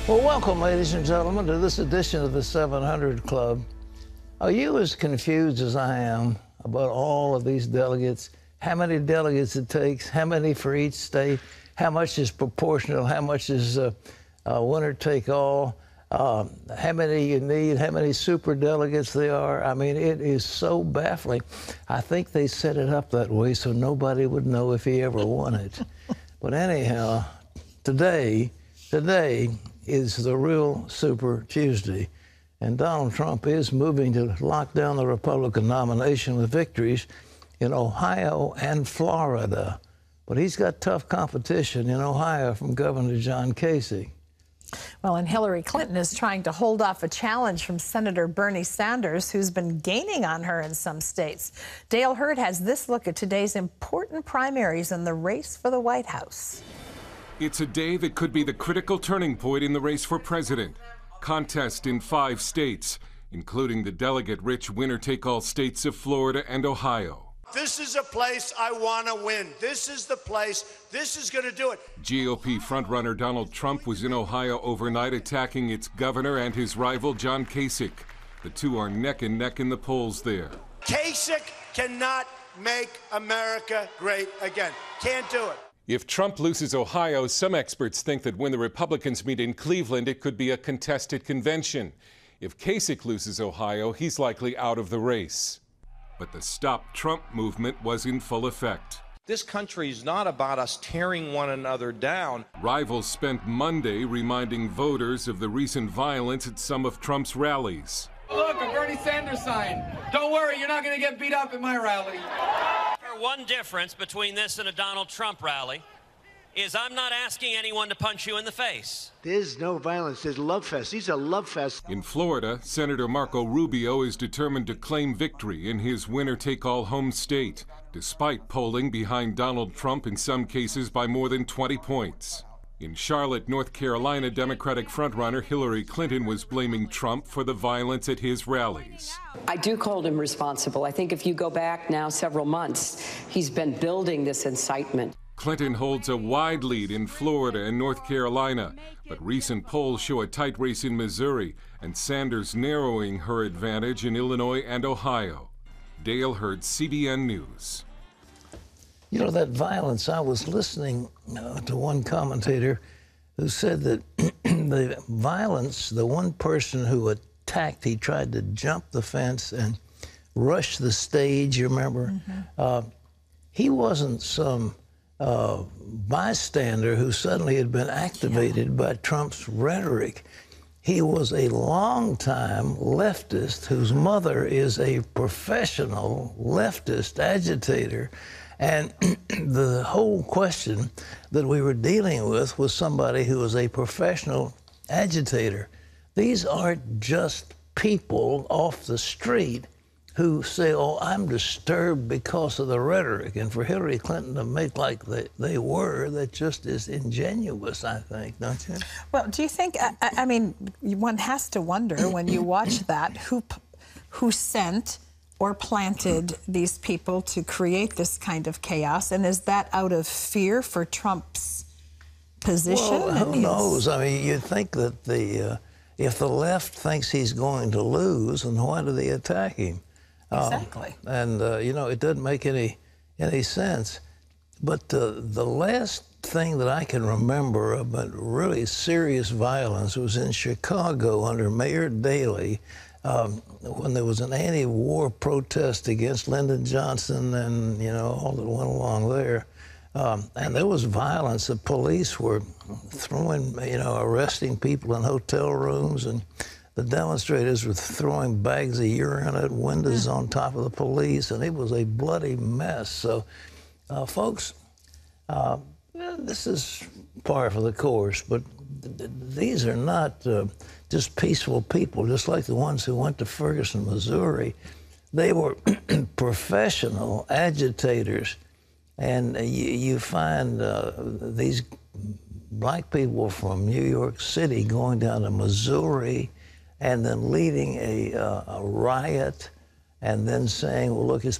Well, welcome, ladies and gentlemen, to this edition of the 700 Club. Are you as confused as I am about all of these delegates? How many delegates it takes? How many for each state? How much is proportional? How much is winner take all? How many you need? How many super delegates there are? I mean, it is so baffling. I think they set it up that way so nobody would know if he ever won it. But anyhow, today is the real Super Tuesday. And Donald Trump is moving to lock down the Republican nomination with victories in Ohio and Florida. But he's got tough competition in Ohio from Governor John Kasich. Well, and Hillary Clinton is trying to hold off a challenge from Senator Bernie Sanders, who's been gaining on her in some states. Dale Hurd has this look at today's important primaries in the race for the White House. It's a day that could be the critical turning point in the race for president. Contest in 5 states, including the delegate-rich winner-take-all states of Florida and Ohio. This is a place I want to win. This is the place. This is going to do it. GOP frontrunner Donald Trump was in Ohio overnight attacking its governor and his rival John Kasich. The two are neck and neck in the polls there. Kasich cannot make America great again. Can't do it. If Trump loses Ohio, some experts think that when the Republicans meet in Cleveland, it could be a contested convention. If Kasich loses Ohio, he's likely out of the race. But the Stop Trump movement was in full effect. This country is not about us tearing one another down. Rivals spent Monday reminding voters of the recent violence at some of Trump's rallies. Look, a Bernie Sanders sign. Don't worry, you're not going to get beat up at my rally. One difference between this and a Donald Trump rally is I'm not asking anyone to punch you in the face. There's no violence. There's love fest. These are love fests. In Florida, Senator Marco Rubio is determined to claim victory in his winner-take-all home state, despite polling behind Donald Trump in some cases by more than 20 points. In Charlotte, North Carolina, Democratic frontrunner Hillary Clinton was blaming Trump for the violence at his rallies. I do hold him responsible. I think if you go back now several months, he's been building this incitement. Clinton holds a wide lead in Florida and North Carolina, but recent polls show a tight race in Missouri and Sanders narrowing her advantage in Illinois and Ohio. Dale Hurd, CBN News. You know, that violence, I was listening to one commentator who said that the violence, the one person who attacked, he tried to jump the fence and rush the stage, you remember? Mm-hmm. He wasn't some bystander who suddenly had been activated by Trump's rhetoric. He was a longtime leftist whose mother is a professional leftist agitator. And the whole question that we were dealing with was somebody who was a professional agitator. These aren't just people off the street who say, oh, I'm disturbed because of the rhetoric. And for Hillary Clinton to make like they were, that just is ingenuous, I think, don't you? Well, do you think, I mean, one has to wonder when you watch that, who sent or planted these people to create this kind of chaos? And is that out of fear for Trump's position? Well, who knows? I mean, you'd think that if the left thinks he's going to lose, then why do they attack him? Exactly. You know, it doesn't make any sense. But the last thing that I can remember about really serious violence was in Chicago under Mayor Daley, when there was an anti-war protest against Lyndon Johnson and, you know, all that went along there. And there was violence. The police were throwing, you know, arresting people in hotel rooms, and the demonstrators were throwing bags of urine at windows on top of the police, and it was a bloody mess. So, folks, this is par for the course, but these are not just peaceful people, just like the ones who went to Ferguson, Missouri. They were professional agitators, and you find these black people from New York City going down to Missouri and then leading a riot and then saying, well, look, it's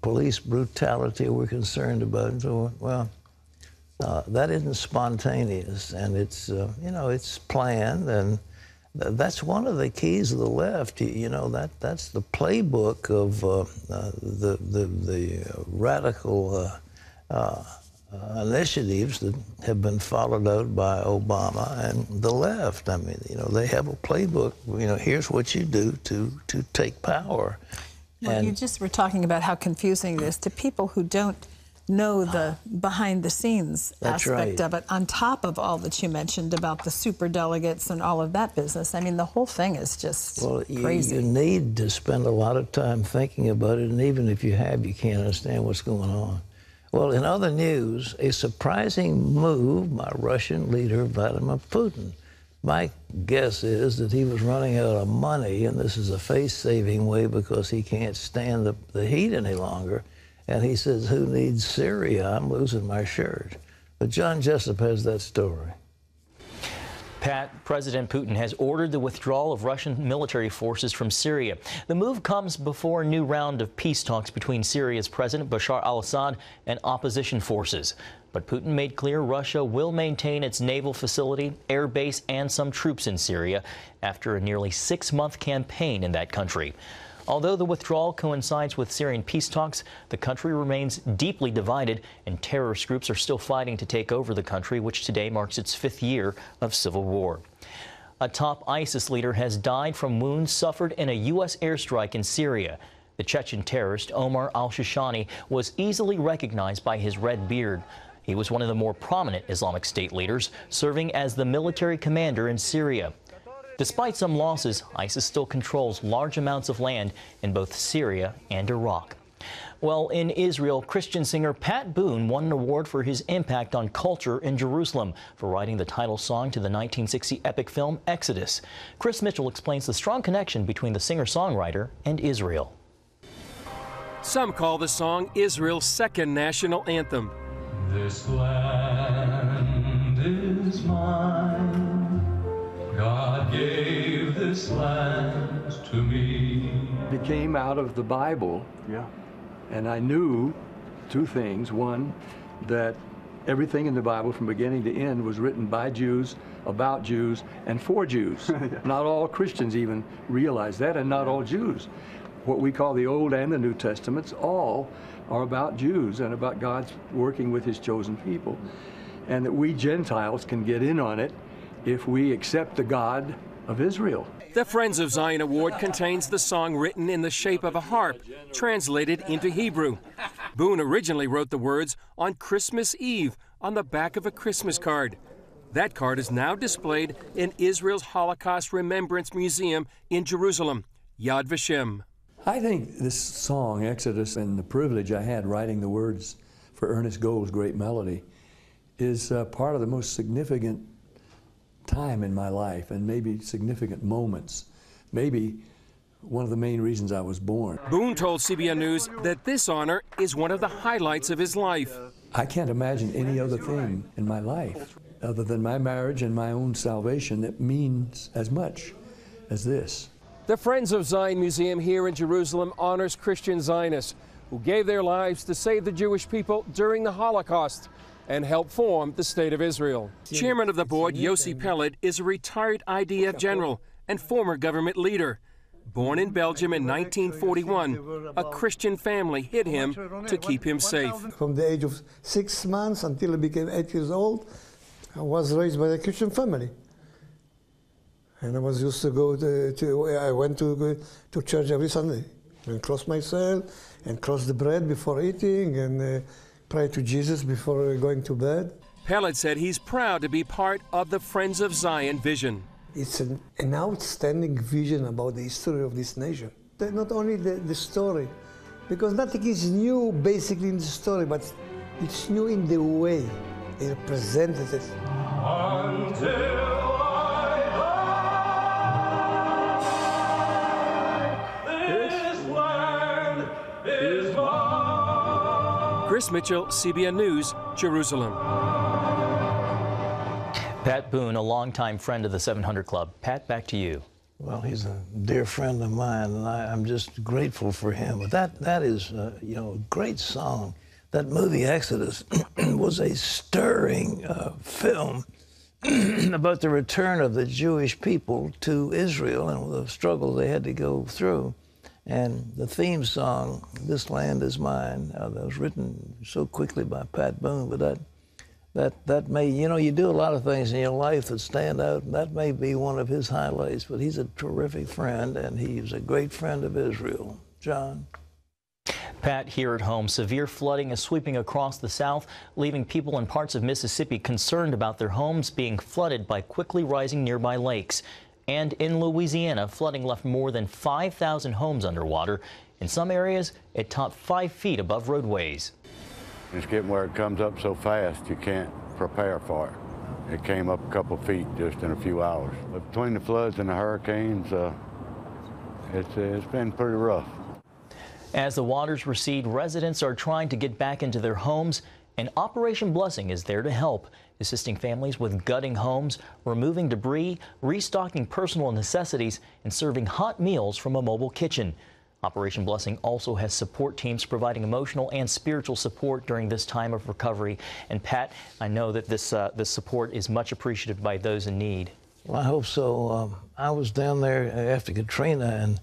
police brutality we're concerned about. So, well, That isn't spontaneous, and it's you know, it's planned, and that's one of the keys of the left. You know, that's the playbook of the radical initiatives that have been followed out by Obama and the left. I mean, you know, they have a playbook. You know, here's what you do to take power. Well, you just were talking about how confusing it is to people who don't know the behind-the-scenes aspect of it, on top of all that you mentioned about the superdelegates and all of that business. I mean, the whole thing is just crazy. You need to spend a lot of time thinking about it, and even if you have, you can't understand what's going on. Well, in other news, a surprising move by Russian leader Vladimir Putin. My guess is that he was running out of money, and this is a face-saving way because he can't stand the heat any longer. And he says, who needs Syria? I'm losing my shirt. But John Jessup has that story. Pat, President Putin has ordered the withdrawal of Russian military forces from Syria. The move comes before a new round of peace talks between Syria's President Bashar al-Assad and opposition forces. But Putin made clear Russia will maintain its naval facility, air base, and some troops in Syria after a nearly 6-month campaign in that country. Although the withdrawal coincides with Syrian peace talks, the country remains deeply divided, and terrorist groups are still fighting to take over the country, which today marks its 5th year of civil war. A top ISIS leader has died from wounds suffered in a U.S. airstrike in Syria. The Chechen terrorist Omar al-Shishani was easily recognized by his red beard. He was one of the more prominent Islamic State leaders, serving as the military commander in Syria. Despite some losses, ISIS still controls large amounts of land in both Syria and Iraq. Well, in Israel, Christian singer Pat Boone won an award for his impact on culture in Jerusalem for writing the title song to the 1960 epic film Exodus. Chris Mitchell explains the strong connection between the singer-songwriter and Israel. Some call the song Israel's second national anthem. This land is mine. God gave this land to me. It came out of the Bible. Yeah. And I knew 2 things. One, that everything in the Bible from beginning to end was written by Jews, about Jews, and for Jews. Not all Christians even realize that, and not all Jews. What we call the Old and the New Testaments all are about Jews and about God's working with his chosen people. And that we Gentiles can get in on it if we accept the God of Israel. The Friends of Zion Award contains the song written in the shape of a harp, translated into Hebrew. Boone originally wrote the words on Christmas Eve on the back of a Christmas card. That card is now displayed in Israel's Holocaust Remembrance Museum in Jerusalem, Yad Vashem. I think this song, Exodus, and the privilege I had writing the words for Ernest Gold's great melody, is part of the most significant time in my life, and maybe significant moments, maybe one of the main reasons I was born. Boone told CBN News that this honor is one of the highlights of his life. I can't imagine any other thing in my life other than my marriage and my own salvation that means as much as this. The Friends of Zion Museum here in Jerusalem honors Christian Zionists who gave their lives to save the Jewish people during the Holocaust and help form the State of Israel. Chairman of the board, Yossi Peled, is a retired IDF general and former government leader. Born in Belgium in 1941, a Christian family hid him to keep him safe. From the age of 6 months until I became 8 years old, I was raised by a Christian family. And I was used to go I went to church every Sunday and cross myself and cross the bread before eating and pray to Jesus before going to bed. Peled said he's proud to be part of the Friends of Zion vision. It's an outstanding vision about the history of this nation. Not only the story, because nothing is new basically in the story, but it's new in the way they presented it. Until I die, this land is mine. Chris Mitchell, CBN News, Jerusalem. Pat Boone, a longtime friend of the 700 Club. Pat, back to you. Well, he's a dear friend of mine, and I'm just grateful for him. But that is, you know, a great song. that movie Exodus was a stirring film about the return of the Jewish people to Israel and the struggle they had to go through. And the theme song, "This Land Is Mine," that was written so quickly by Pat Boone, but that may, you know, you do a lot of things in your life that stand out, and that may be one of his highlights. But he's a terrific friend, and he's a great friend of Israel. John? Pat, here at home, severe flooding is sweeping across the South, leaving people in parts of Mississippi concerned about their homes being flooded by quickly rising nearby lakes. And in Louisiana, flooding left more than 5,000 homes underwater. In some areas, it topped 5 feet above roadways. It's getting where it comes up so fast you can't prepare for it. It came up a couple feet just in a few hours. But between the floods and the hurricanes, it's been pretty rough. As the waters recede, residents are trying to get back into their homes, and Operation Blessing is there to help, assisting families with gutting homes, removing debris, restocking personal necessities, and serving hot meals from a mobile kitchen. Operation Blessing also has support teams providing emotional and spiritual support during this time of recovery. And Pat, I know that this support is much appreciated by those in need. Well, I hope so. I was down there after Katrina, and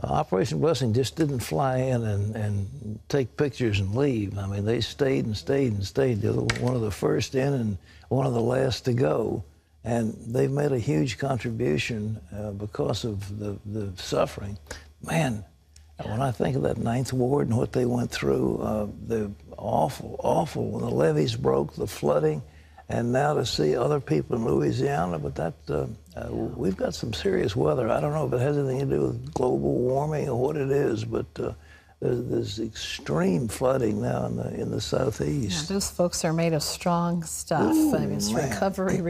Operation Blessing just didn't fly in and take pictures and leave. I mean, they stayed and stayed and stayed. They were one of the first in and one of the last to go. And they've made a huge contribution because of the suffering. Man, when I think of that 9th Ward and what they went through, the awful, when the levees broke, the flooding, and now to see other people in Louisiana, but that, we've got some serious weather. I don't know if it has anything to do with global warming or what it is, but there's extreme flooding now in the southeast. Yeah, those folks are made of strong stuff. Ooh, I mean, it's man. recovery.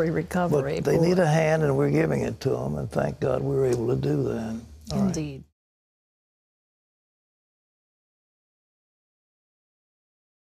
But they need a hand, and we're giving it to them, and thank God we were able to do that. Indeed.